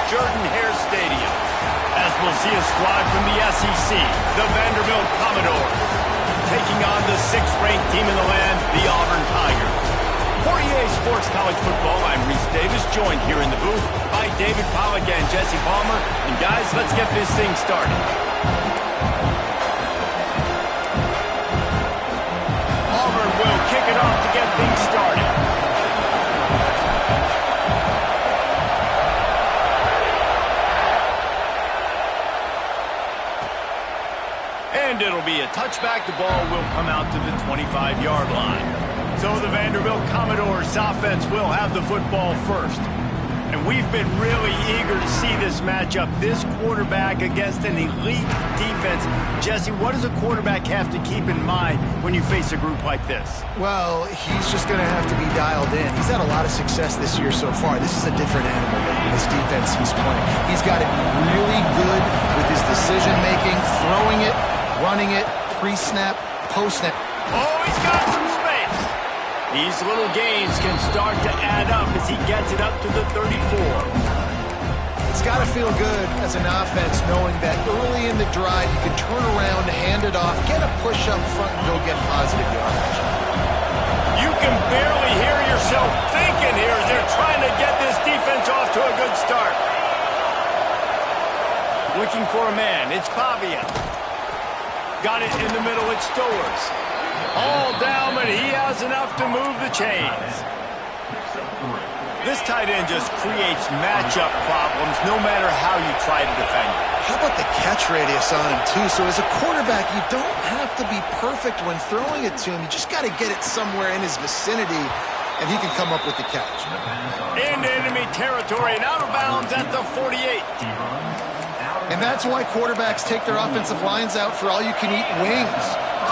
Jordan-Hare Stadium, as we'll see a squad from the SEC, the Vanderbilt Commodores, taking on the 6th-ranked team in the land, the Auburn Tigers. For EA Sports College Football, I'm Reese Davis, joined here in the booth by David Pollack and Jesse Palmer. And guys, let's get this thing started. Auburn will kick it off to get things started. And it'll be a touchback. The ball will come out to the 25-yard line. So the Vanderbilt Commodores offense will have the football first. And we've been really eager to see this matchup, this quarterback against an elite defense. Jesse, what does a quarterback have to keep in mind when you face a group like this? Well, he's just going to have to be dialed in. He's had a lot of success this year so far. This is a different animal than this defense he's playing. He's got to be really good with his decision-making, throwing it, running it, pre-snap, post-snap. Oh, he's got some space. These little gains can start to add up as he gets it up to the 34. It's got to feel good as an offense knowing that early in the drive you can turn around, hand it off, get a push up front, and go get positive yardage. You can barely hear yourself thinking here as they're trying to get this defense off to a good start. Looking for a man. It's Pavia. Got it in the middle. It's Stowers. All down, but he has enough to move the chains. This tight end just creates matchup problems no matter how you try to defend it. How about the catch radius on him, too? So as a quarterback, you don't have to be perfect when throwing it to him. You just got to get it somewhere in his vicinity, and he can come up with the catch. Into enemy territory and out of bounds at the 48. And that's why quarterbacks take their offensive lines out for all-you-can-eat wings.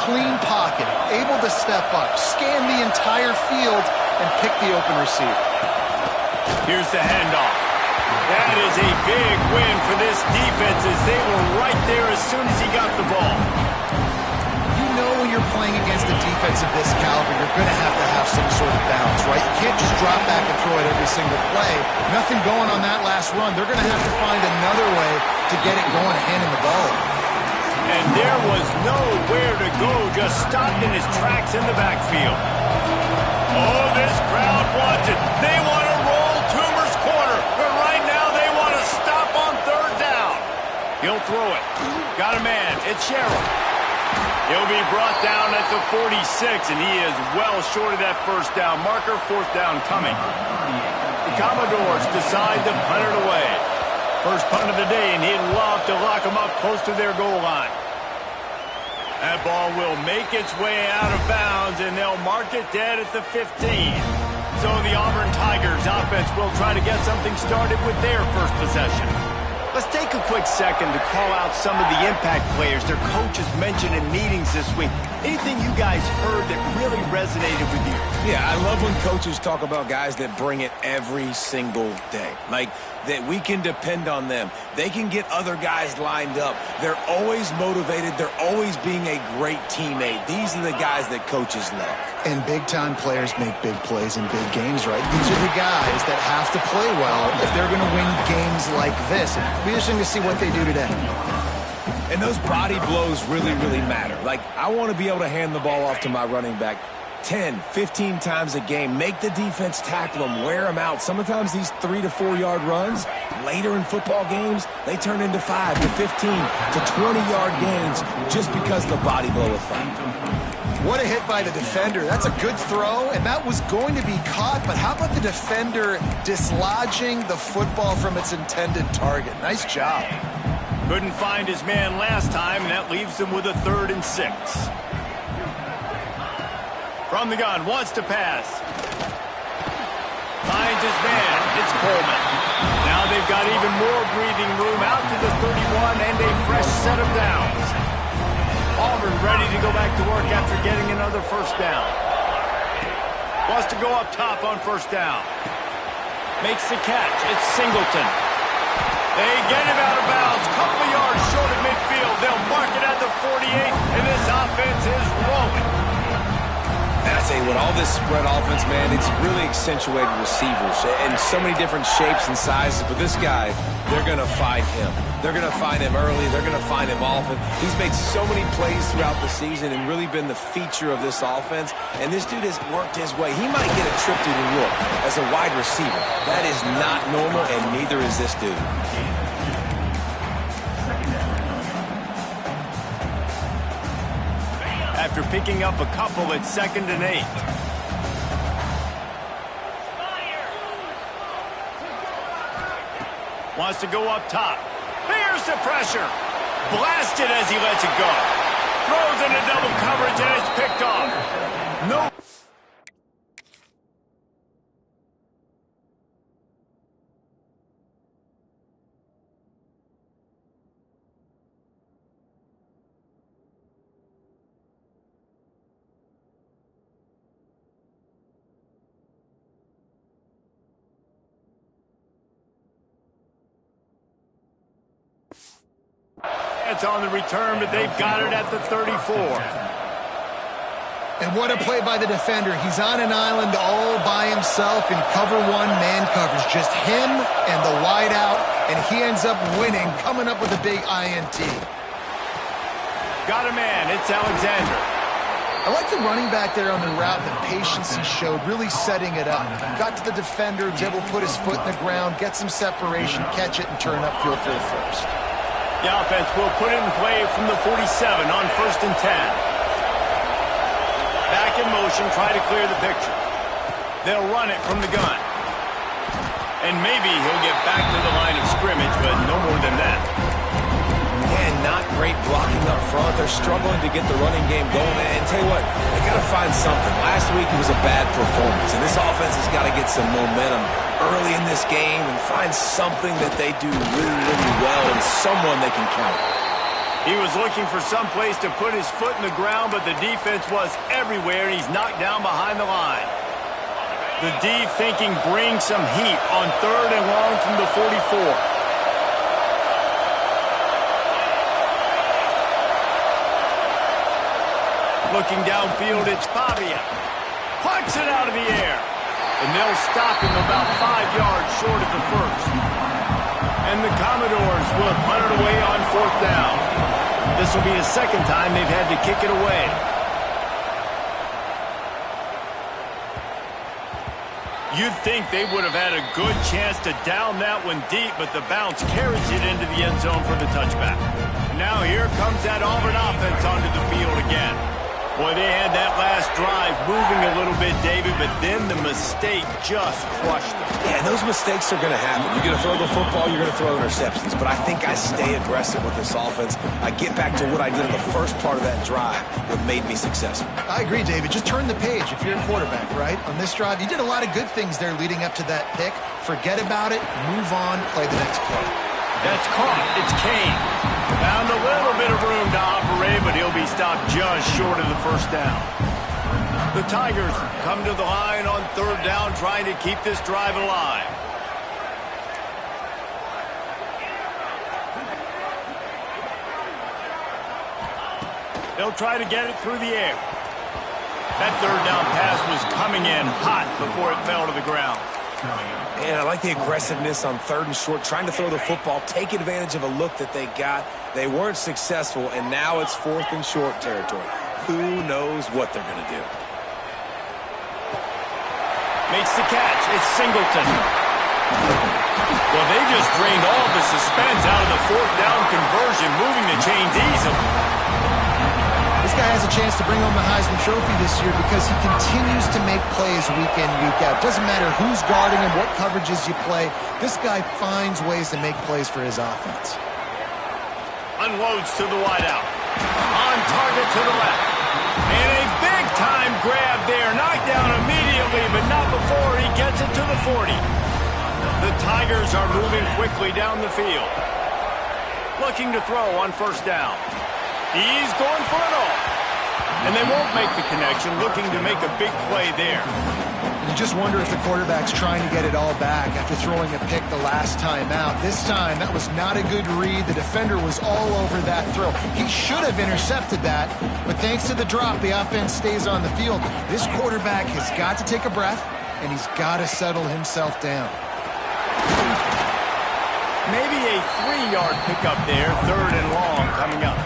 Clean pocket, able to step up, scan the entire field, and pick the open receiver. Here's the handoff. That is a big win for this defense as they were right there as soon as he got the ball. You know when you're playing against a defense of this caliber, you're going to have some sort of balance, right? You can't just drop back and throw it every single play. Nothing going on that last run. They're going to have to find another way to get it going, handing the ball. And there was nowhere to go, just stopped in his tracks in the backfield. Oh, this crowd wants it. They want to roll Toomer's corner, but right now they want to stop on 3rd down. He'll throw it. Got a man. It's Sherrill. He'll be brought down at the 46, and he is well short of that 1st down marker. 4th down coming. The Commodores decide to punt it away. First punt of the day, and he'd love to lock them up close to their goal line. That ball will make its way out of bounds, and they'll mark it dead at the 15. So the Auburn Tigers offense will try to get something started with their first possession. Let's take a quick second to call out some of the impact players their coaches mentioned in meetings this week. Anything you guys heard that really resonated with you? Yeah, I love when coaches talk about guys that bring it every single day. Like, that we can depend on them. They can get other guys lined up. They're always motivated. They're always being a great teammate. These are the guys that coaches love. And big-time players make big plays in big games, right? These are the guys that have to play well if they're going to win games like this. It'll be interesting to see what they do today. And those body blows really, really matter. Like, I want to be able to hand the ball off to my running back 10, 15 times a game. Make the defense tackle them, wear them out. Sometimes these 3 to 4 yard runs, later in football games, they turn into 5 to 15 to 20 yard gains just because the body blow effect. What a hit by the defender. That's a good throw, and that was going to be caught, but how about the defender dislodging the football from its intended target? Nice job. Couldn't find his man last time, and that leaves him with a 3rd and 6. From the gun, wants to pass. Finds his man. It's Coleman. Now they've got even more breathing room out to the 31 and a fresh set of downs. Auburn ready to go back to work after getting another 1st down. Wants to go up top on 1st down. Makes the catch. It's Singleton. They get him out of bounds. Couple of yards short of midfield. They'll mark it at the 48, and this offense is rolling. That's tell you what, all this spread offense, man, it's really accentuated receivers in so many different shapes and sizes. But this guy, they're going to find him. They're going to find him early. They're going to find him often. He's made so many plays throughout the season and really been the feature of this offense. And this dude has worked his way. He might get a trip to New York as a wide receiver. That is not normal, and neither is this dude. After picking up a couple at 2nd and 8. Wants to go up top. Here's the pressure. Blasted as he lets it go. Throws into double coverage and it's picked off. No. It's on the return, but they've got it at the 34. And what a play by the defender. He's on an island all by himself in cover one man coverage. Just him and the wide out, and he ends up winning, coming up with a big INT. Got a man. It's Alexander. I like the running back there on the route and the patience he showed, really setting it up. Got to the defender, was able to put his foot in the ground, get some separation, catch it, and turn upfield for the first. The offense will put it in play from the 47 on 1st and 10. Back in motion, try to clear the picture. They'll run it from the gun. And maybe he'll get back to the line of scrimmage, but no more than that. Yeah, not great blocking up front. They're struggling to get the running game going. And tell you what, they got to find something. Last week it was a bad performance, and this offense has got to get some momentum early in this game and find something that they do really, really well and someone they can count. He was looking for some place to put his foot in the ground, but the defense was everywhere, and he's knocked down behind the line. The D thinking bring some heat on 3rd and long from the 44. Looking downfield, it's Pavia. Plucks it out of the air. And they'll stop him about 5 yards short of the first. And the Commodores will punt it away on 4th down. This will be the 2nd time they've had to kick it away. You'd think they would have had a good chance to down that one deep, but the bounce carries it into the end zone for the touchback. Now here comes that Auburn offense onto the field again. Boy, they had that last drive moving a little bit, David, but then the mistake just crushed them. Yeah, those mistakes are going to happen. You're going to throw the football, you're going to throw interceptions. But I think I stay aggressive with this offense. I get back to what I did in the first part of that drive that made me successful. I agree, David. Just turn the page if you're a quarterback, right? On this drive, you did a lot of good things there leading up to that pick. Forget about it, move on, play the next play. That's caught. It's Kane. Found a little bit of room to operate, but he'll be stopped just short of the first down. The Tigers come to the line on 3rd down, trying to keep this drive alive. They'll try to get it through the air. That 3rd down pass was coming in hot before it fell to the ground. And I like the aggressiveness on 3rd and short, trying to throw the football, take advantage of a look that they got. They weren't successful, and now it's 4th and short territory. Who knows what they're going to do? Makes the catch. It's Singleton. Well, they just drained all the suspense out of the 4th down conversion, moving the chains easily. This guy has a chance to bring home the Heisman Trophy this year because he continues to make plays week in, week out. Doesn't matter who's guarding him, what coverages you play. This guy finds ways to make plays for his offense. Unloads to the wideout. On target to the left. And a big-time grab there. Knocked down immediately, but not before he gets it to the 40. The Tigers are moving quickly down the field. Looking to throw on 1st down. He's going for it all. And they won't make the connection, looking to make a big play there. You just wonder if the quarterback's trying to get it all back after throwing a pick the last time out. This time, that was not a good read. The defender was all over that throw. He should have intercepted that, but thanks to the drop, the offense stays on the field. This quarterback has got to take a breath, and he's got to settle himself down. Maybe a 3-yard pickup there, 3rd and long coming up.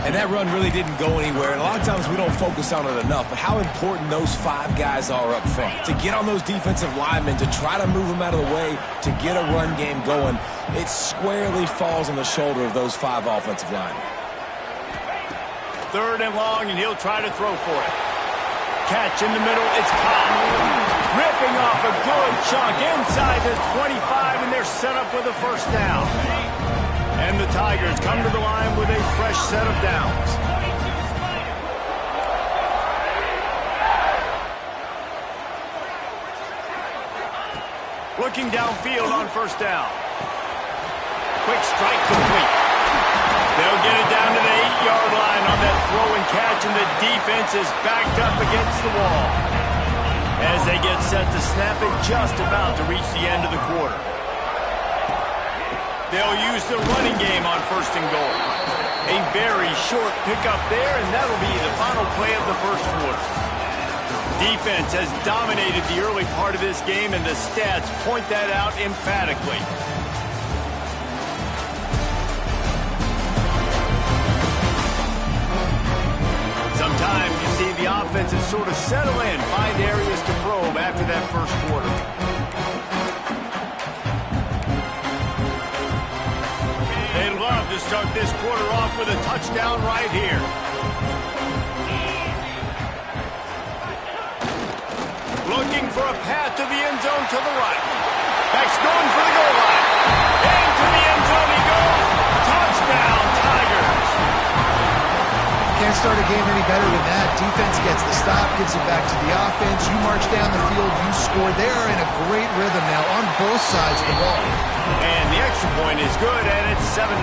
And that run really didn't go anywhere. And a lot of times we don't focus on it enough. But how important those 5 guys are up front. To get on those defensive linemen, to try to move them out of the way, to get a run game going, it squarely falls on the shoulder of those 5 offensive linemen. 3rd and long, and he'll try to throw for it. Catch in the middle, it's caught. Ripping off a good chunk inside the 25, and they're set up with a first down. And the Tigers come to the line with a fresh set of downs. Looking downfield on first down. Quick strike complete. They'll get it down to the 8-yard line on that throw and catch, and the defense is backed up against the wall. As they get set to snap it, just about to reach the end of the quarter. They'll use the running game on 1st and goal. A very short pickup there, and that'll be the final play of the first quarter. Defense has dominated the early part of this game, and the stats point that out emphatically. Sometimes you see the offenses sort of settle in, find areas to probe after that first quarter. They'd love to start this quarter off with a touchdown right here. Looking for a path to the end zone to the right. Beck's going for the goal line. Into the end zone he goes. Touchdown, Tigers. Can't start a game any better than that. Defense gets the stop, gives it back to the offense. You march down the field, you score. They are in a great rhythm now on both sides of the ball. And the extra point is good, and it's 7-0.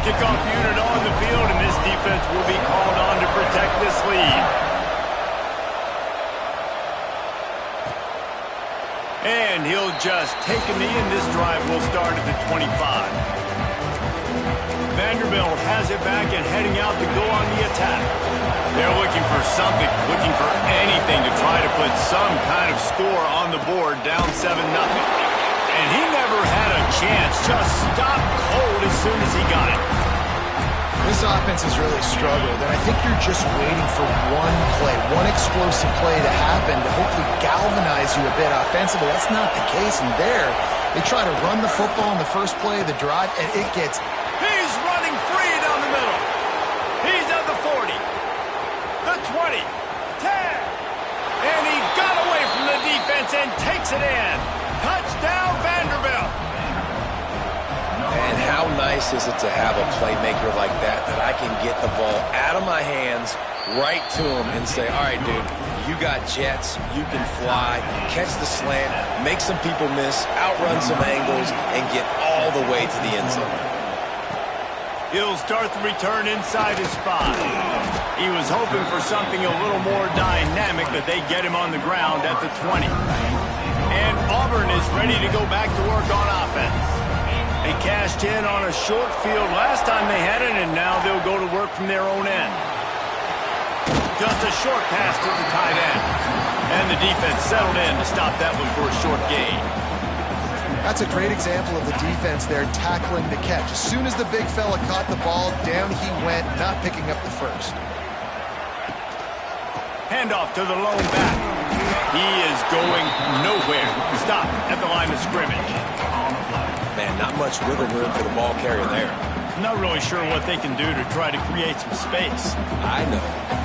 Kickoff unit on the field, and this defense will be called on to protect this lead. And he'll just take a knee, and this drive will start at the 25. Vanderbilt has it back and heading out to go on the attack. They're looking for something, looking for anything to try to put some kind of score on the board, down 7-0. And he never had a chance, just stopped cold as soon as he got it. This offense has really struggled, and I think you're just waiting for one play, one explosive play to happen to hopefully galvanize you a bit offensively. That's not the case, and there, they try to run the football in the first play of the drive, and it gets... He's running free down the middle. He's at the 40, the 20, 10, and he got away from the defense and takes it in. Touchdown, Vanderbilt. And how nice is it to have a playmaker like that I can get the ball out of my hands, right to him, and say, all right, dude, you got jets, you can fly, catch the slant, make some people miss, outrun some angles, and get all the way to the end zone. He'll start the return inside his 5. He was hoping for something a little more dynamic, but they get him on the ground at the 20. And Auburn is ready to go back to work on offense. They cashed in on a short field last time they had it, and now they'll go to work from their own end. Just a short pass to the tight end. And the defense settled in to stop that one for a short gain. That's a great example of the defense there tackling the catch. As soon as the big fella caught the ball, down he went, not picking up the first. Handoff to the lone back. He is going nowhere. Stop at the line of scrimmage. Man, not much wiggle room for the ball carrier there. Not really sure what they can do to try to create some space. I know.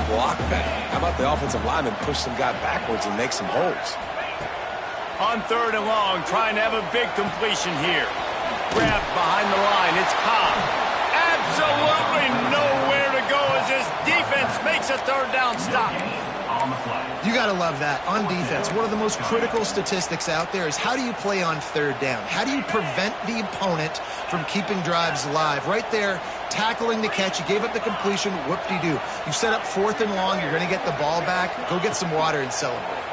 Block that. How about the offensive lineman push some guy backwards and make some holes? On 3rd and long, trying to have a big completion here. Grabbed behind the line. It's Cobb. Absolutely nowhere to go as this defense makes a 3rd down stop. You got to love that. On defense, one of the most critical statistics out there is how do you play on 3rd down? How do you prevent the opponent from keeping drives alive? Right there, tackling the catch. You gave up the completion. Whoop-de-doo. You set up 4th and long. You're going to get the ball back. Go get some water and celebrate.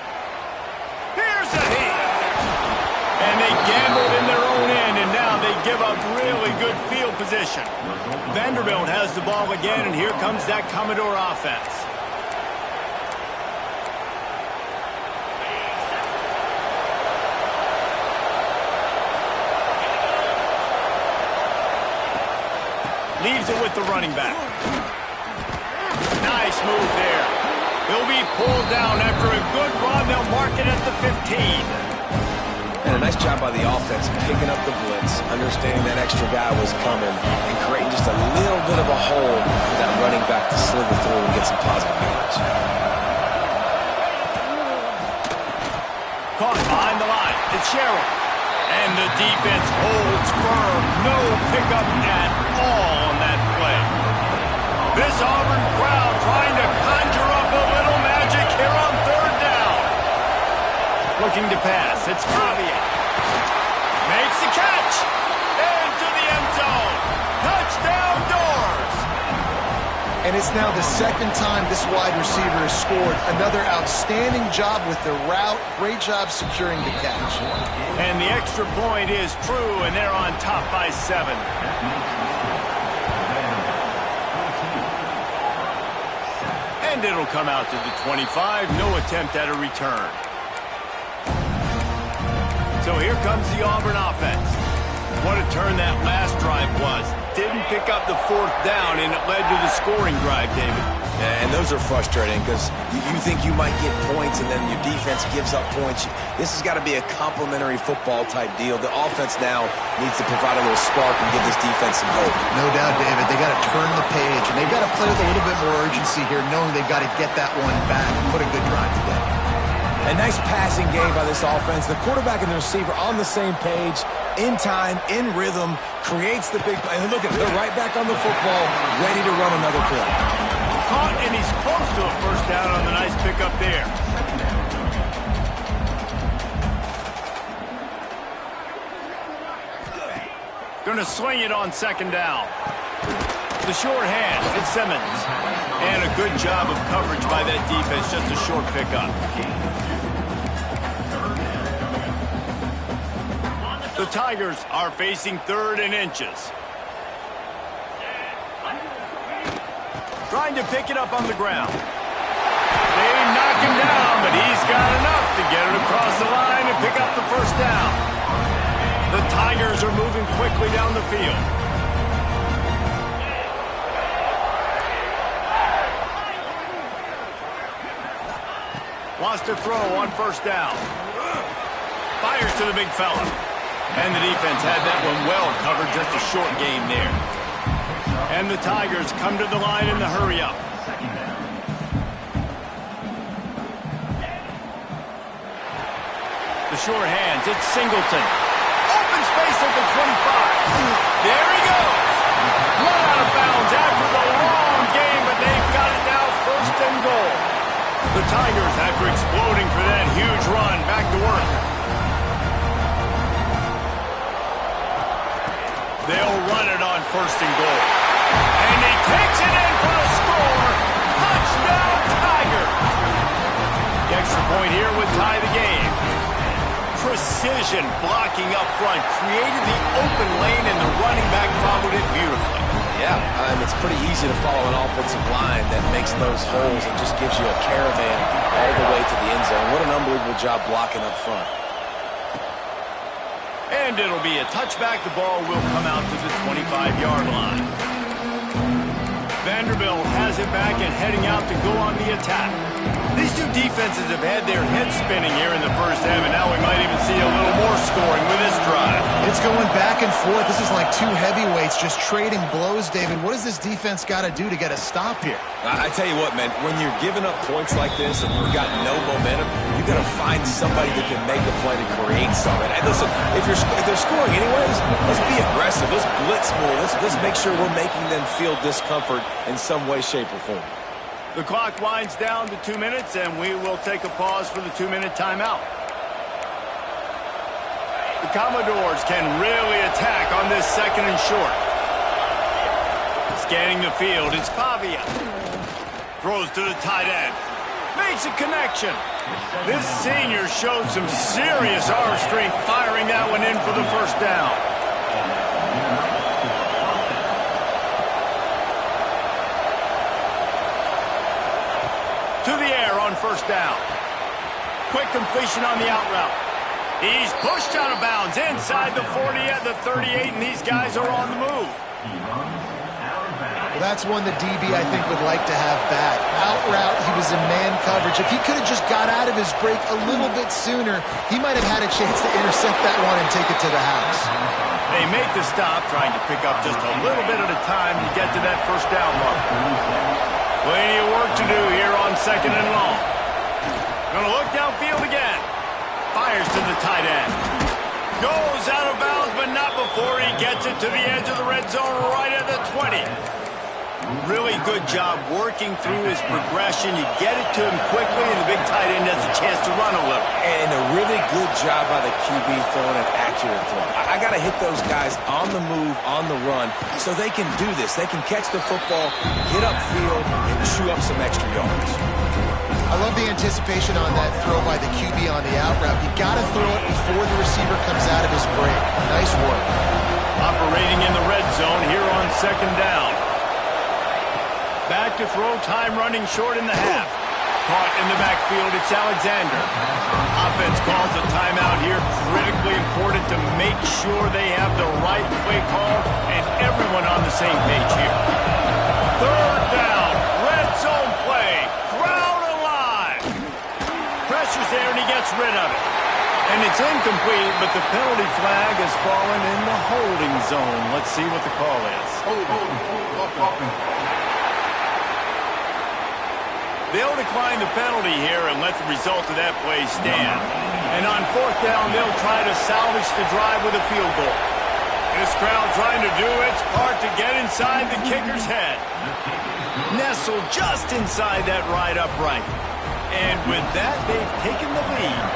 And they gambled in their own end, and now they give up really good field position. Vanderbilt has the ball again, and here comes that Commodore offense. Leaves it with the running back. Nice move there. He'll be pulled down after a good run. They'll mark it at the 15. And a nice job by the offense picking up the blitz, understanding that extra guy was coming, and creating just a little bit of a hole for that running back to slither through and get some positive yards. Caught behind the line. It's Sherrill. And the defense holds firm. No pickup at all on that play. This Auburn crowd trying to conjure up a little magic here on third down. Looking to pass. It's Pavia. Makes the catch. Into the end zone. Touchdown Doors. And it's now the second time this wide receiver has scored. Another outstanding job with the route. Great job securing the catch. And the extra point is true, and they're on top by 7. And it'll come out to the 25. No attempt at a return. So here comes the Auburn offense. What a turn that last drive was. Didn't pick up the 4th down, and it led to the scoring drive, David. Yeah, and those are frustrating because you think you might get points and then your defense gives up points. This has got to be a complementary football type deal. The offense now needs to provide a little spark and give this defense some hope. No doubt, David. They got to turn the page, and they've got to play with a little bit more urgency here, knowing they've got to get that one back and put a good drive together. A nice passing game by this offense. The quarterback and the receiver on the same page, in time, in rhythm, creates the big play. And look at it, they're right back on the football, ready to run another play. Caught, and he's close to a first down on the nice pickup there. Going to swing it on 2nd down. The short hand, it's Simmons. And a good job of coverage by that defense, just a short pickup. The Tigers are facing 3rd and inches. Trying to pick it up on the ground. They knock him down, but he's got enough to get it across the line and pick up the first down. The Tigers are moving quickly down the field. Wants to throw on 1st down. Fires to the big fella. And the defense had that one well covered, just a short game there. And the Tigers come to the line in the hurry-up. The short hands, it's Singleton. Open space at the 25. There he goes. Run out of bounds after the long game, but they've got it now 1st and goal. The Tigers, after exploding for that huge run, back to work. They'll run it on 1st and goal. And he takes it in for the score. Touchdown, Tigers. The extra point here would tie the game. Precision blocking up front created the open lane, and the running back followed it beautifully. Yeah, it's pretty easy to follow an offensive line that makes those holes and just gives you a caravan all the way to the end zone. What an unbelievable job blocking up front. And it'll be a touchback. The ball will come out to the 25-yard line. Vanderbilt has it back and heading out to go on the attack. These two defenses have had their heads spinning here in the first half, and now we might even see a little more scoring with this drive. It's going back and forth. This is like two heavyweights just trading blows, David. What does this defense got to do to get a stop here? I tell you what, man, when you're giving up points like this and you've got no momentum, you got to find somebody that can make a play to create something. And listen, if they're scoring anyways, let's be aggressive. Let's blitz more. Let's make sure we're making them feel discomfort in some way, shape, or form. The clock winds down to 2 minutes, and we will take a pause for the 2-minute timeout. The Commodores can really attack on this 2nd and short. Scanning the field, it's Pavia. Throws to the tight end. Makes a connection. This senior showed some serious arm strength firing that one in for the first down. To the air on first down. Quick completion on the out route. He's pushed out of bounds inside the 40 at the 38, and these guys are on the move. Well, that's one that DB, I think, would like to have back. Out route, he was in man coverage. If he could have just got out of his break a little bit sooner, he might have had a chance to intercept that one and take it to the house. They make the stop, trying to pick up just a little bit at a time to get to that first down mark. Plenty of work to do here on second and long. Gonna look downfield again. Fires to the tight end. Goes out of bounds, but not before he gets it to the edge of the red zone right at the 20. Really good job working through his progression. You get it to him quickly, and the big tight end has a chance to run a little. And a really good job by the QB throwing an accurate throw. I got to hit those guys on the move, on the run, so they can do this. They can catch the football, get upfield, and chew up some extra yards. I love the anticipation on that throw by the QB on the out route. You got to throw it before the receiver comes out of his break. Nice work. Operating in the red zone here on second down. Back to throw, time running short in the half. Caught in the backfield, it's Alexander. Offense calls a timeout here. Critically important to make sure they have the right play call and everyone on the same page here. Third down, red zone play. Crowd alive. Pressure's there and he gets rid of it. And it's incomplete, but the penalty flag has fallen in the holding zone. Let's see what the call is. They'll decline the penalty here and let the result of that play stand. And on fourth down, they'll try to salvage the drive with a field goal. This crowd trying to do its part to get inside the kicker's head. Nestled just inside that right upright. And with that, they've taken the lead.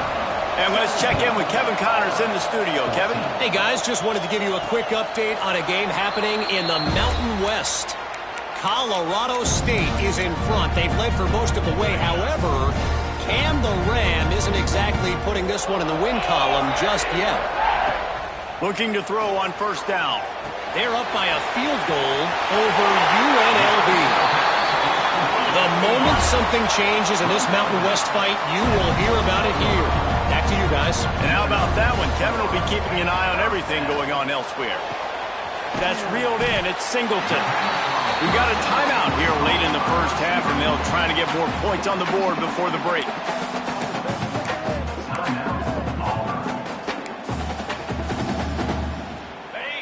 And let's check in with Kevin Connors in the studio. Kevin? Hey, guys, just wanted to give you a quick update on a game happening in the Mountain West. Colorado State is in front. They've led for most of the way. However, Cam the Ram isn't exactly putting this one in the win column just yet. Looking to throw on first down. They're up by a field goal over UNLV. The moment something changes in this Mountain West fight, you will hear about it here. Back to you guys. And how about that one? Kevin will be keeping an eye on everything going on elsewhere. That's reeled in. It's Singleton. We've got a timeout here late in the first half, and they'll try to get more points on the board before the break.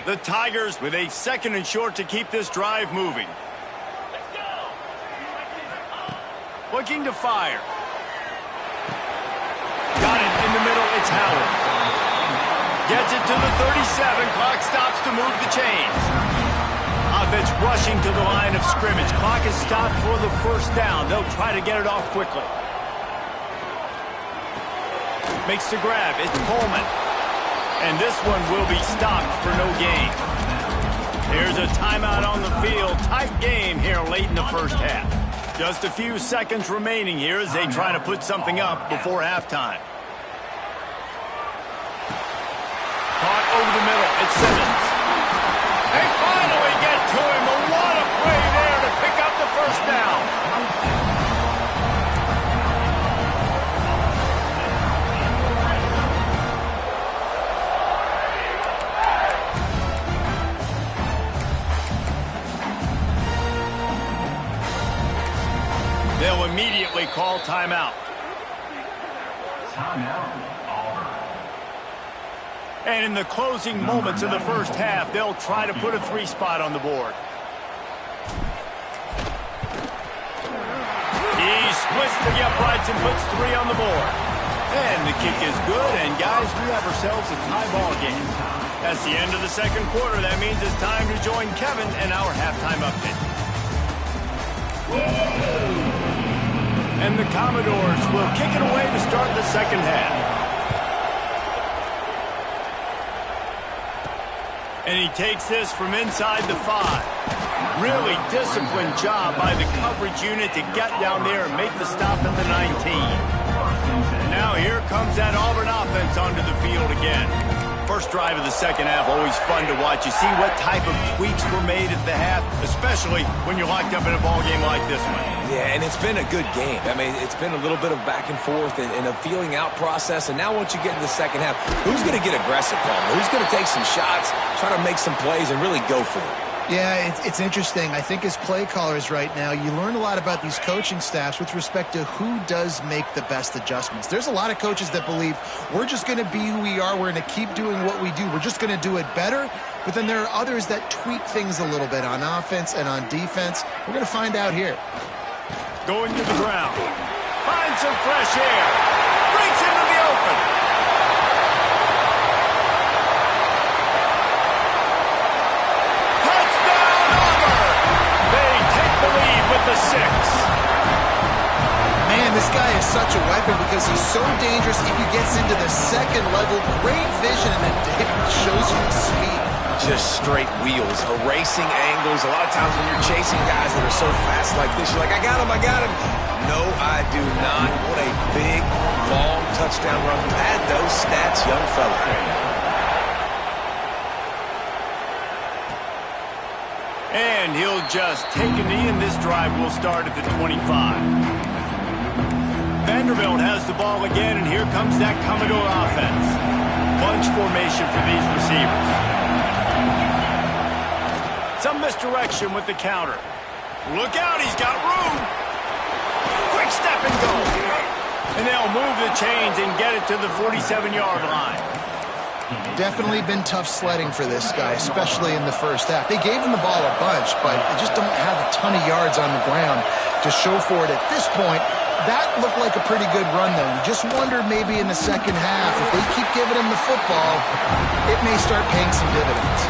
The Tigers with a second and short to keep this drive moving. Looking to fire. Got it in the middle. It's Howard. Gets it to the 37. Clock stops to move the chains. Offense rushing to the line of scrimmage. Clock is stopped for the first down. They'll try to get it off quickly. Makes the grab. It's Coleman. And this one will be stopped for no gain. There's a timeout on the field. Tight game here late in the first half. Just a few seconds remaining here as they try to put something up before halftime. Caught over the middle. It's Simmons. They finally get to him. But what a play there to pick up the first down. They'll immediately call timeout. And in the closing moments of the first half, they'll try to put a 3 spot on the board. He splits the uprights and puts 3 on the board. And the kick is good, and guys, we have ourselves a tie ball game. That's the end of the second quarter. That means it's time to join Kevin in our halftime update. And the Commodores will kick it away to start the second half. And he takes this from inside the 5. Really disciplined job by the coverage unit to get down there and make the stop at the 19. And now here comes that Auburn offense onto the field again. First drive of the second half, always fun to watch. You see what type of tweaks were made at the half, especially when you're locked up in a ball game like this one. Yeah, and it's been a good game. I mean, it's been a little bit of back and forth and a feeling out process. And now once you get in the second half, who's going to get aggressive, Palmer? Who's going to take some shots, try to make some plays, and really go for it? Yeah, it's interesting. I think as play callers right now, you learn a lot about these coaching staffs with respect to who does make the best adjustments. There's a lot of coaches that believe we're just going to be who we are. We're going to keep doing what we do. We're just going to do it better. But then there are others that tweak things a little bit on offense and on defense. We're going to find out here. Going to the ground. Finds some fresh air. Breaks into the open. The 6. Man, this guy is such a weapon because he's so dangerous if he gets into the second level. Great vision, and then it shows you his speed. Just straight wheels, erasing angles. A lot of times when you're chasing guys that are so fast like this, you're like, I got him, I got him. No, I do not. What a big, long touchdown run. Pad those stats, young fella. And he'll just take a knee, and this drive will start at the 25. Vanderbilt has the ball again, and here comes that Commodore offense. Bunch formation for these receivers. Some misdirection with the counter. Look out, he's got room. Quick step and go. And they'll move the chains and get it to the 47-yard line. Definitely been tough sledding for this guy, especially in the first half. They gave him the ball a bunch, but they just don't have a ton of yards on the ground to show for it at this point. That looked like a pretty good run, though. You just wondered maybe in the second half, if they keep giving him the football, it may start paying some dividends.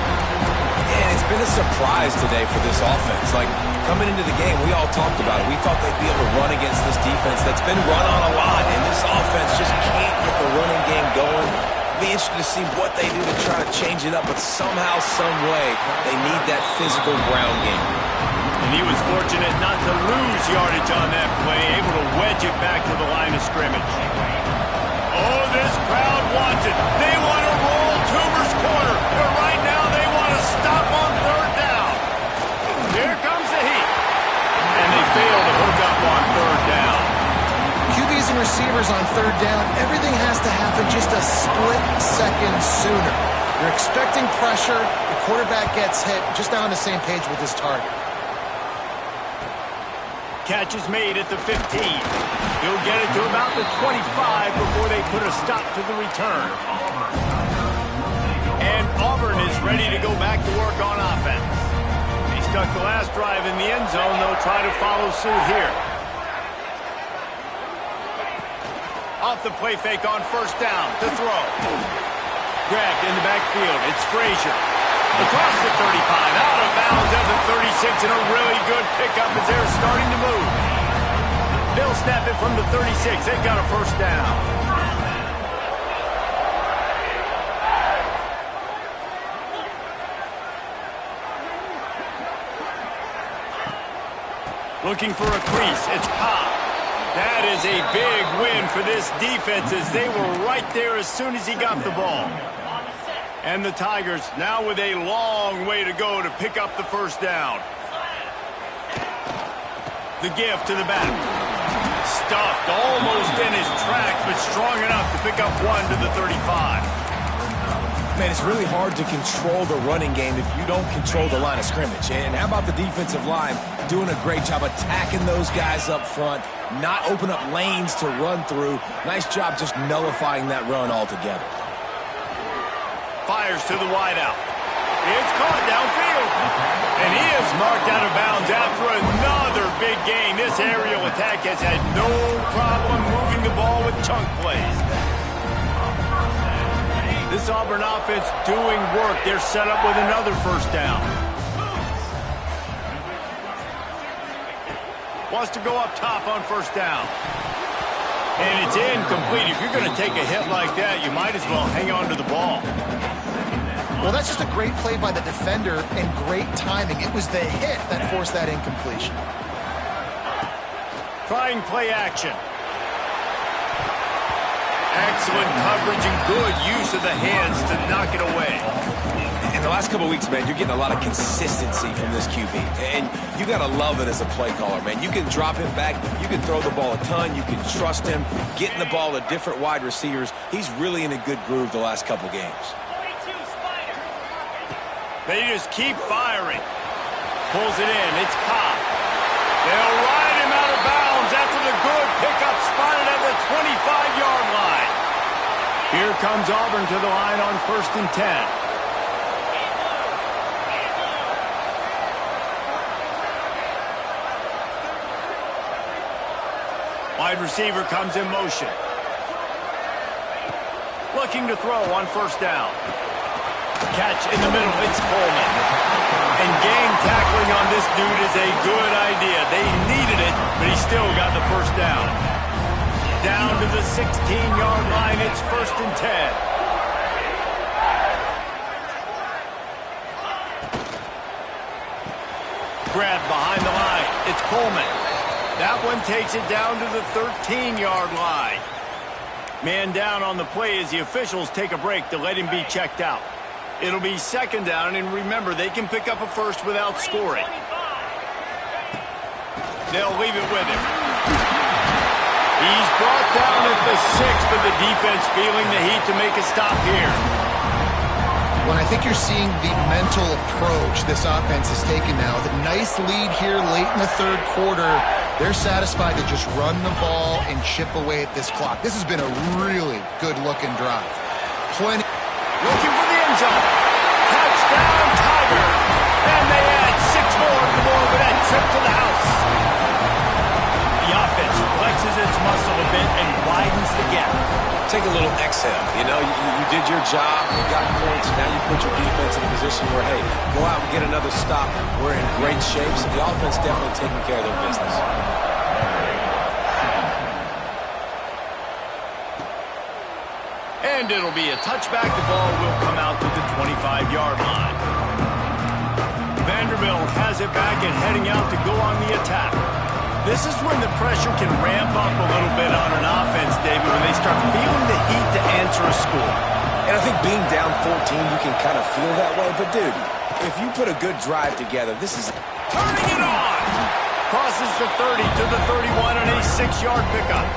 And it's been a surprise today for this offense. Like, coming into the game, we all talked about it. We thought they'd be able to run against this defense that's been run on a lot, and this offense just can't get the running game going. Be interested to see what they do to try to change it up, but somehow, some way, they need that physical ground game. And he was fortunate not to lose yardage on that play, able to wedge it back to the line of scrimmage. Oh, this crowd wants it. They want to roll Toomer's corner, but right now they want to stop on third down. Here comes the heat. And they fail to hook up on third down. QBs and receivers on third down, everything has to happen just a split second sooner. You're expecting pressure, the quarterback gets hit, just not on the same page with his target. Catch is made at the 15. He'll get it to about the 25 before they put a stop to the return. And Auburn is ready to go back to work on offense. They stuck the last drive in the end zone. They'll try to follow suit here. Off the play fake on first down to throw. Grabbed in the backfield. It's Frazier. Across the 35. Out of bounds at the 36. And a really good pickup as they're starting to move. They'll snap it from the 36. They've got a first down. Looking for a crease. It's Cobb. That is a big win for this defense as they were right there as soon as he got the ball. And the Tigers now with a long way to go to pick up the first down. The give to the back. Stuffed almost in his tracks, but strong enough to pick up one to the 35. Man, it's really hard to control the running game if you don't control the line of scrimmage. And how about the defensive line doing a great job attacking those guys up front, not open up lanes to run through. Nice job just nullifying that run altogether. Fires to the wideout. It's caught downfield. And he is marked out of bounds after another big gain. This aerial attack has had no problem moving the ball with chunk plays. This Auburn offense doing work. They're set up with another first down. Wants to go up top on first down. And it's incomplete. If you're going to take a hit like that, you might as well hang on to the ball. Well, that's just a great play by the defender and great timing. It was the hit that forced that incompletion. Trying play action. Excellent coverage and good use of the hands to knock it away. In the last couple of weeks, man, you're getting a lot of consistency from this QB. And you got to love it as a play caller, man. You can drop him back. You can throw the ball a ton. You can trust him. Getting the ball to different wide receivers. He's really in a good groove the last couple games. They just keep firing. Pulls it in. It's Cobb. They'll ride him out of bounds after the good pickup spotted at the 25-yard line. Here comes Auburn to the line on 1st and 10. Wide receiver comes in motion. Looking to throw on 1st down. Catch in the middle, it's Coleman. And gang tackling on this dude is a good idea. They needed it, but he still got the 1st down. Down to the 16-yard line, it's 1st and 10. Grab behind the line, it's Coleman. That one takes it down to the 13-yard line. Man down on the play as the officials take a break to let him be checked out. It'll be 2nd down, and remember, they can pick up a 1st without scoring. They'll leave it with him. He's brought down at the 6, but the defense feeling the heat to make a stop here. Well, I think you're seeing the mental approach this offense is taking now. The nice lead here late in the 3rd quarter. They're satisfied to just run the ball and chip away at this clock. This has been a really good-looking drive. Plenty. Looking for the end zone. Touchdown, Tiger. And they add 6 more to the board with that trip to the house. The offense flexes its muscle a bit and widens the gap. Take a little exhale. You know, you did your job. You got points. Now you put your defense in a position where, hey, go out and get another stop. We're in great shape, so the offense definitely taking care of their business. And it'll be a touchback. The ball will come out to the 25-yard line. Vanderbilt has it back and heading out to go on the attack. This is when the pressure can ramp up a little bit on an offense, David, when they start feeling the heat to answer a score. And I think being down 14, you can kind of feel that way. But, dude, if you put a good drive together, this is turning it on. Crosses the 30 to the 31 on a 6-yard pickup.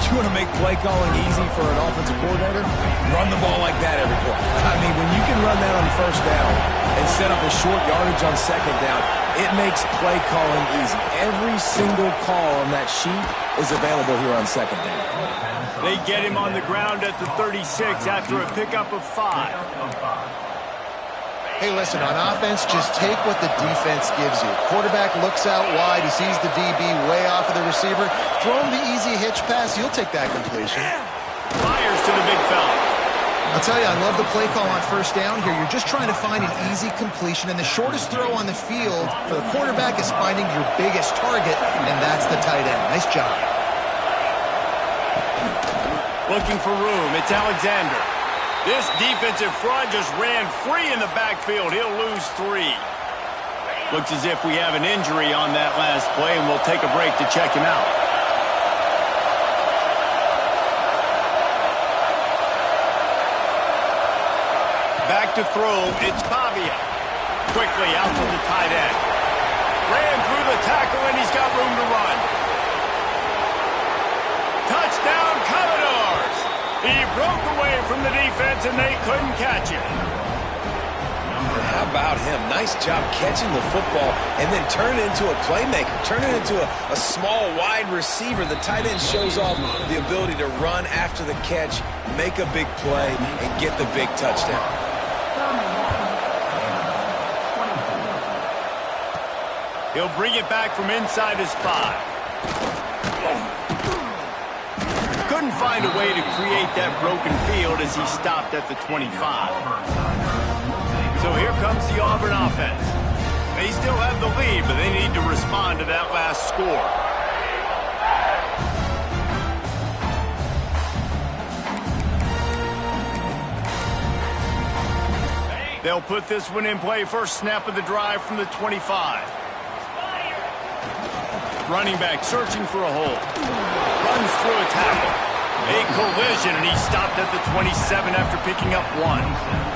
You want to make play calling easy for an offensive coordinator? Run the ball like that every quarter. I mean, when you can run that on 1st down and set up a short yardage on 2nd down, it makes play calling easy. Every single call on that sheet is available here on 2nd down. They get him on the ground at the 36 after a pickup of 5. Hey, listen, on offense, just take what the defense gives you. Quarterback looks out wide. He sees the DB way off of the receiver. Throw him the easy hitch pass. You'll take that completion. Fires to the big fella. I'll tell you, I love the play call on 1st down here. You're just trying to find an easy completion, and the shortest throw on the field for the quarterback is finding your biggest target, and that's the tight end. Nice job. Looking for room. It's Alexander. This defensive front just ran free in the backfield. He'll lose 3. Looks as if we have an injury on that last play, and we'll take a break to check him out. Back to throw, it's Pavia. Quickly out to the tight end. Ran through the tackle, and he's got room to run. Touchdown, Commodores! He broke away from the defense, and they couldn't catch him. How about him? Nice job catching the football and then turn it into a playmaker. Turn it into a small, wide receiver. The tight end shows off the ability to run after the catch, make a big play, and get the big touchdown. He'll bring it back from inside his 5. Couldn't find a way to create that broken field as he stopped at the 25. So here comes the Auburn offense. They still have the lead, but they need to respond to that last score. They'll put this one in play. First snap of the drive from the 25. Running back searching for a hole. Runs through a tackle. A collision, and he stopped at the 27 after picking up 1.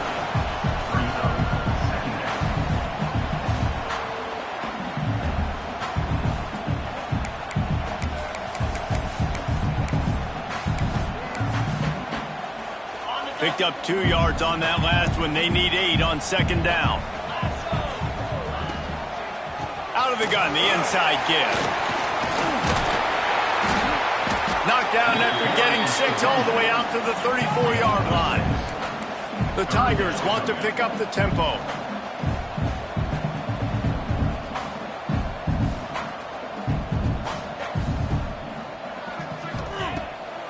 Picked up 2 yards on that last one. They need 8 on second down. Out of the gun, the inside give. Knocked down after getting 6 all the way out to the 34-yard line. The Tigers want to pick up the tempo.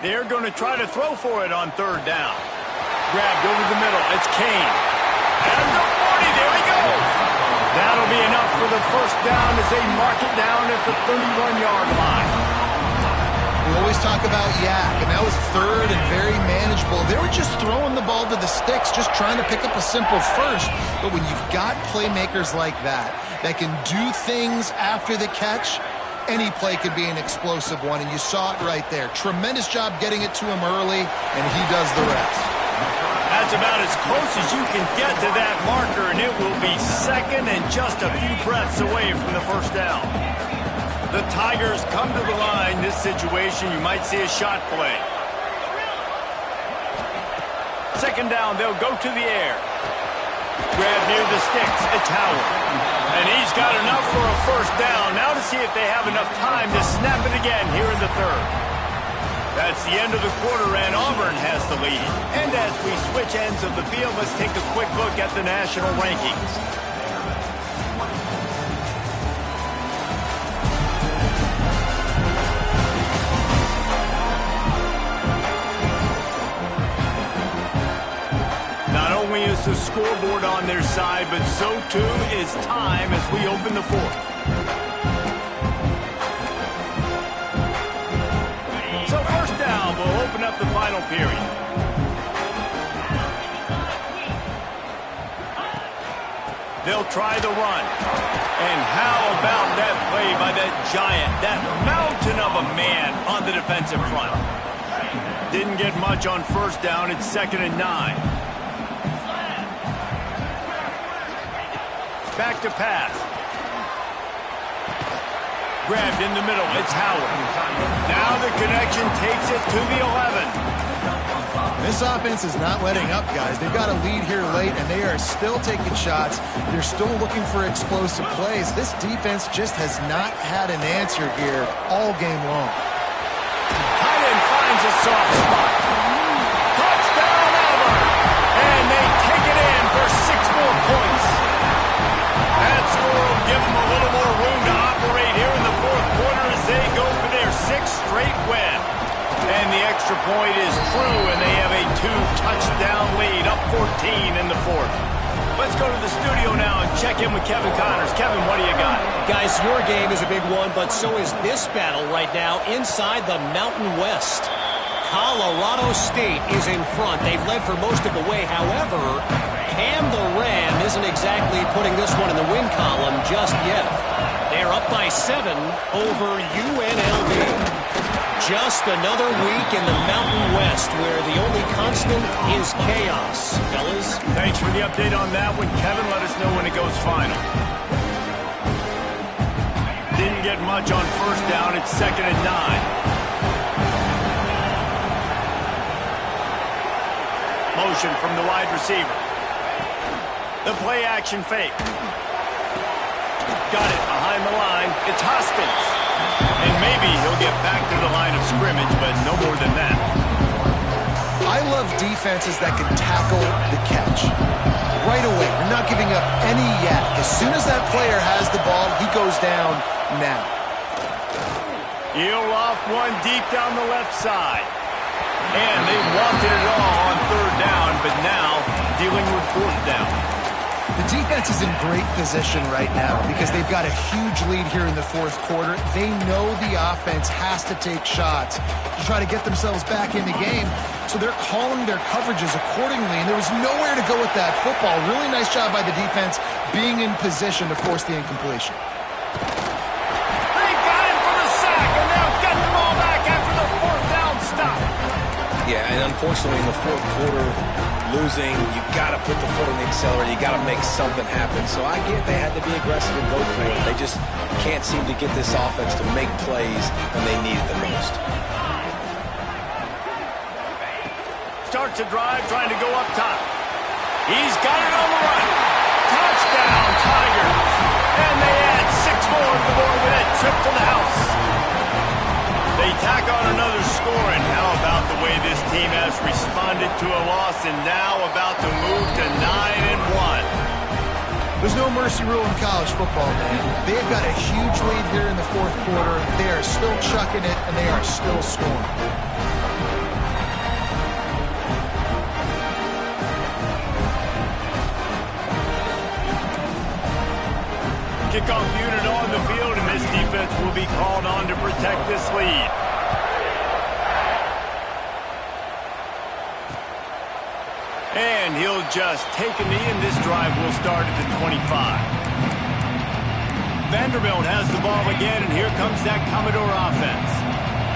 They're going to try to throw for it on third down. Grabbed over the middle. It's Kane. And the 40. There he goes. That'll be enough for the first down as they mark it down at the 31-yard line. We always talk about yak, and that was third and very manageable. They were just throwing the ball to the sticks, just trying to pick up a simple first. But when you've got playmakers like that can do things after the catch, any play could be an explosive one, and you saw it right there. Tremendous job getting it to him early, and he does the rest. That's about as close as you can get to that marker, and it will be second and just a few breaths away from the first down. The Tigers come to the line. This situation, you might see a shot play. Second down, they'll go to the air. Grab near the sticks. It's Howard. And he's got enough for a first down. Now to see if they have enough time to snap it again here in the third. That's the end of the quarter, and Auburn has the lead. And as we switch ends of the field, let's take a quick look at the national rankings. Not only is the scoreboard on their side, but so too is time as we open the fourth. So first down, we'll open up the final period. They'll try the run. And how about that play by that giant, that mountain of a man on the defensive front? Didn't get much on first down. It's 2nd and 9. Back to pass. Grabbed in the middle. It's Howard. Now the connection takes it to the 11. This offense is not letting up, guys. They've got a lead here late, and they are still taking shots. They're still looking for explosive plays. This defense just has not had an answer here all game long. Tight end finds a soft spot. Touchdown, Auburn! And they take it in for 6 more points. That score will give them a little more room to operate here in the fourth quarter as they go for their 6th straight win. And the extra point is true, and they have a 2-touchdown lead, up 14 in the fourth. Let's go to the studio now and check in with Kevin Connors. Kevin, what do you got? Guys, your game is a big one, but so is this battle right now inside the Mountain West. Colorado State is in front. They've led for most of the way. However, Cam the Ram isn't exactly putting this one in the win column just yet. They're up by 7 over UNLV. Just another week in the Mountain West where the only constant is chaos. Fellas? Thanks for the update on that one, Kevin. Let us know when it goes final. Didn't get much on first down. It's 2nd and 9. Motion from the wide receiver. The play action fake. Got it behind the line. It's Hoskins. And maybe he'll get back to the line of scrimmage, but no more than that. I love defenses that can tackle the catch. Right away, you're not giving up any yak. As soon as that player has the ball, he goes down now. He'll off one deep down the left side. And they wanted it all on third down, but now dealing with fourth down. The defense is in great position right now because they've got a huge lead here in the fourth quarter. They know the offense has to take shots to try to get themselves back in the game, so they're calling their coverages accordingly, and there was nowhere to go with that football. Really nice job by the defense being in position to force the incompletion. They got him for the sack, and they'll get the ball back after the fourth down stop. Yeah, and unfortunately in the fourth quarter, losing, you got to put the foot on the accelerator. You got to make something happen. So I get they had to be aggressive and go for it. They just can't seem to get this offense to make plays when they need it the most. Starts a drive trying to go up top. He's got it on the run. Touchdown, Tigers. And they add 6 more to the board with that trip to the house. They tack on another score, and how about the way this team has responded to a loss and now about to move to 9-1. There's no mercy rule in college football, man. They've got a huge lead here in the fourth quarter. They are still chucking it, and they are still scoring. Kickoff unit on the field, and this defense will be called on to protect this lead. And he'll just take a knee, and this drive will start at the 25. Vanderbilt has the ball again, and here comes that Commodore offense.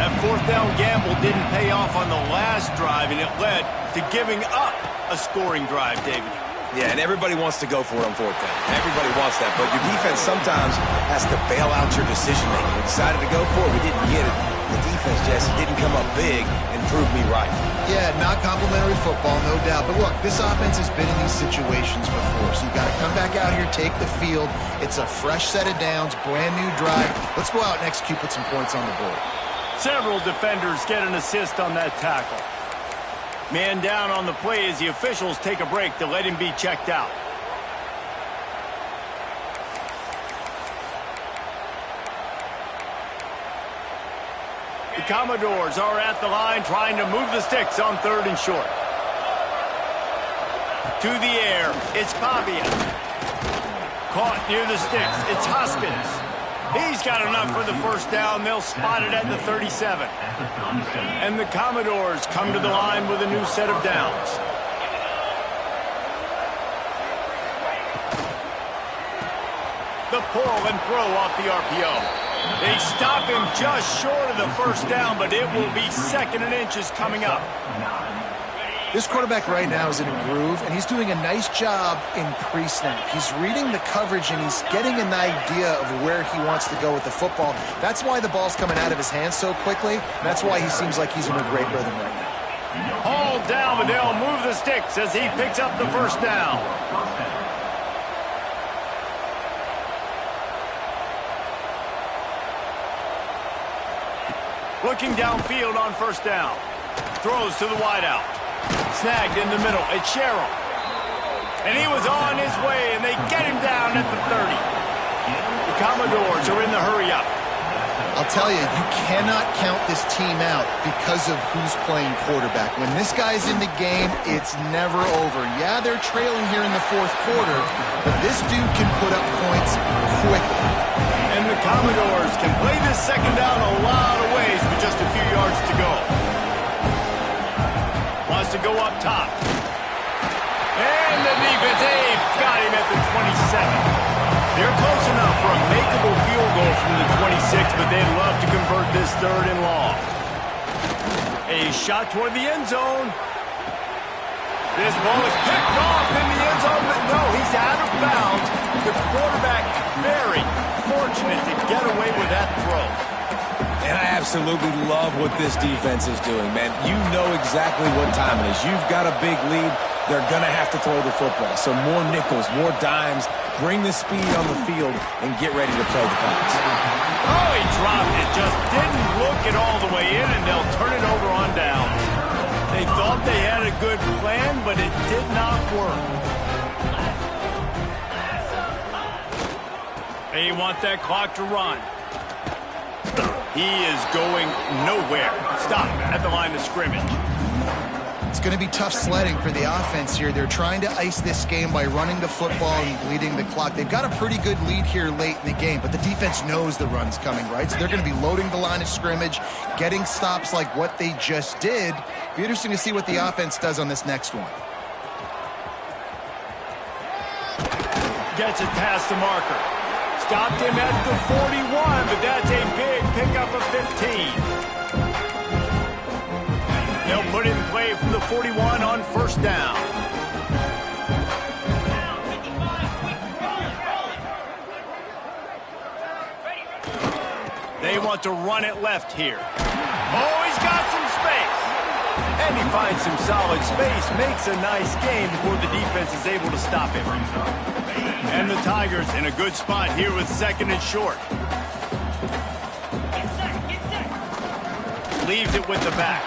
That fourth down gamble didn't pay off on the last drive, and it led to giving up a scoring drive, David. Yeah, and everybody wants to go for it on fourth down. Everybody wants that, but your defense sometimes has to bail out your decision-making. We decided to go for it. We didn't get it. The defense, Jesse, didn't come up big and prove me right. Yeah, not complimentary football, no doubt. But look, this offense has been in these situations before, so you got to come back out here, take the field. It's a fresh set of downs, brand new drive. Let's go out and execute, put some points on the board. Several defenders get an assist on that tackle. Man down on the play as the officials take a break to let him be checked out. The Commodores are at the line trying to move the sticks on 3rd and short. To the air, it's Pavia. Caught near the sticks, it's Hoskins. He's got enough for the first down. They'll spot it at the 37. And the Commodores come to the line with a new set of downs. The pull and throw off the RPO. They stop him just short of the first down, but it will be 2nd and inches coming up. This quarterback right now is in a groove, and he's doing a nice job in pre-snap. He's reading the coverage, and he's getting an idea of where he wants to go with the football. That's why the ball's coming out of his hands so quickly. That's why he seems like he's in a great rhythm right now. Hauled down, but they'll move the sticks as he picks up the first down. Looking downfield on first down. Throws to the wideout. Snagged in the middle. It's Sherrill. And he was on his way, and they get him down at the 30. The Commodores are in the hurry-up. I'll tell you, you cannot count this team out because of who's playing quarterback. When this guy's in the game, it's never over. Yeah, they're trailing here in the fourth quarter, but this dude can put up points quickly. And the Commodores can play this second down a lot of ways with just a few yards to go. Wants to go up top. And the defense, they've got him at the 27. They're close enough for a makeable field goal from the 26, but they'd love to convert this 3rd and long. A shot toward the end zone. This ball is picked off in the end zone, but no, he's out of bounds. The quarterback very fortunate to get away with that throw. And I absolutely love what this defense is doing, man. You know exactly what time it is. You've got a big lead. They're going to have to throw the football. So more nickels, more dimes. Bring the speed on the field and get ready to play the pass. Oh, he dropped it. Just didn't look it all the way in, and they'll turn it over on downs. They thought they had a good plan, but it did not work. They want that clock to run. He is going nowhere. Stop at the line of scrimmage. It's going to be tough sledding for the offense here. They're trying to ice this game by running the football and bleeding the clock. They've got a pretty good lead here late in the game, but the defense knows the run's coming, right? So they're going to be loading the line of scrimmage, getting stops like what they just did. Be interesting to see what the offense does on this next one. Gets it past the marker. Stopped him at the 41, but that's a big pickup of 15. They'll put it in play from the 41 on first down. They want to run it left here. Oh, he's got some space. And he finds some solid space, makes a nice game before the defense is able to stop him. And the Tigers in a good spot here with second and short. Leaves it with the back.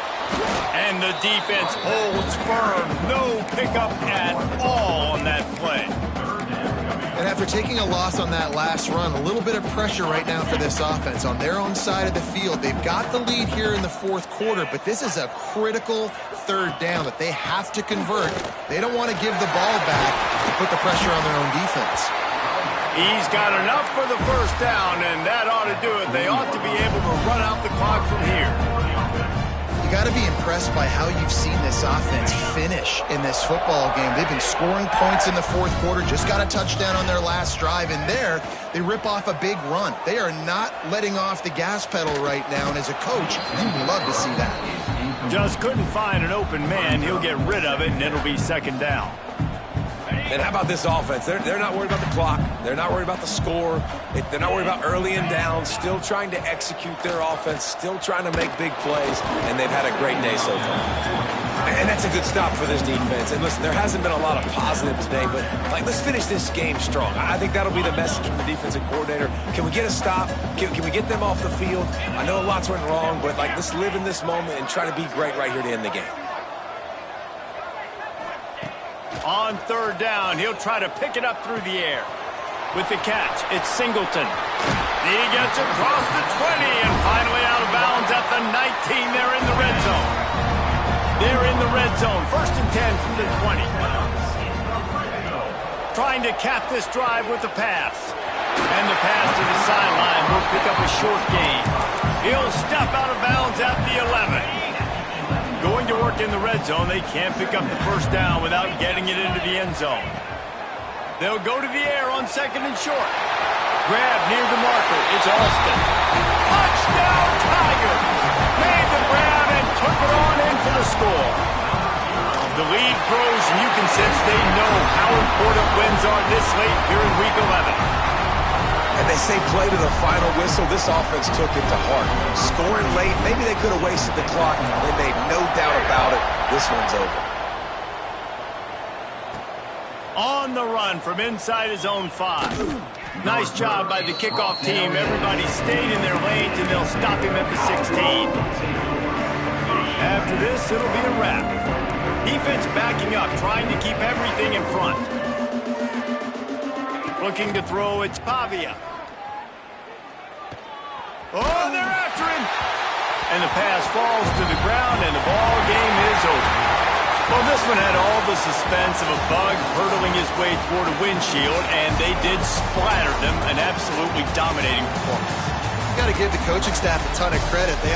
And the defense holds firm. No pickup at all on that play. And after taking a loss on that last run, a little bit of pressure right now for this offense on their own side of the field. They've got the lead here in the fourth quarter, but this is a critical third down that they have to convert. They don't want to give the ball back to put the pressure on their own defense. He's got enough for the first down, and that ought to do it. They ought to be able to run out the clock from here. You got to be impressed by how you've seen this offense finish in this football game. They've been scoring points in the fourth quarter, just got a touchdown on their last drive, and there they rip off a big run. They are not letting off the gas pedal right now, and as a coach, you'd love to see that. Just couldn't find an open man. He'll get rid of it, and it'll be second down. And how about this offense? They're not worried about the clock. They're not worried about the score. They're not worried about early and down. Still trying to execute their offense. Still trying to make big plays. And they've had a great day so far. And that's a good stop for this defense. And listen, there hasn't been a lot of positive today, but let's finish this game strong. I think that'll be the message from the defensive coordinator. Can we get a stop? Can we get them off the field? I know lots went wrong, but let's live in this moment and try to be great right here to end the game. On third down, he'll try to pick it up through the air. With the catch, it's Singleton. He gets across the 20 and finally out of bounds at the 19. They're in the red zone. They're in the red zone. First and 10 from the 20. Trying to cap this drive with the pass. And the pass to the sideline will pick up a short gain. He'll step out of bounds at the 11. Going to work in the red zone. They can't pick up the first down without getting it into the end zone. They'll go to the air on second and short. Grab near the marker. It's Alston. Touchdown, Tigers! Made the grab and took it on in for the score. The lead grows, and you can sense they know how important wins are this late here in Week 11. And they say play to the final whistle. This offense took it to heart. Scoring late, maybe they could have wasted the clock. They made no doubt about it. This one's over. On the run from inside his own 5. Nice job by the kickoff team. Everybody stayed in their lanes, and they'll stop him at the 16. After this, it'll be a wrap. Defense backing up, trying to keep everything in front. Looking to throw, it's Pavia. Oh, they're after him. And the pass falls to the ground, and the ball game is over. Well, this one had all the suspense of a bug hurtling his way toward a windshield, and they did splatter them. An absolutely dominating performance. You got to give the coaching staff a ton of credit. They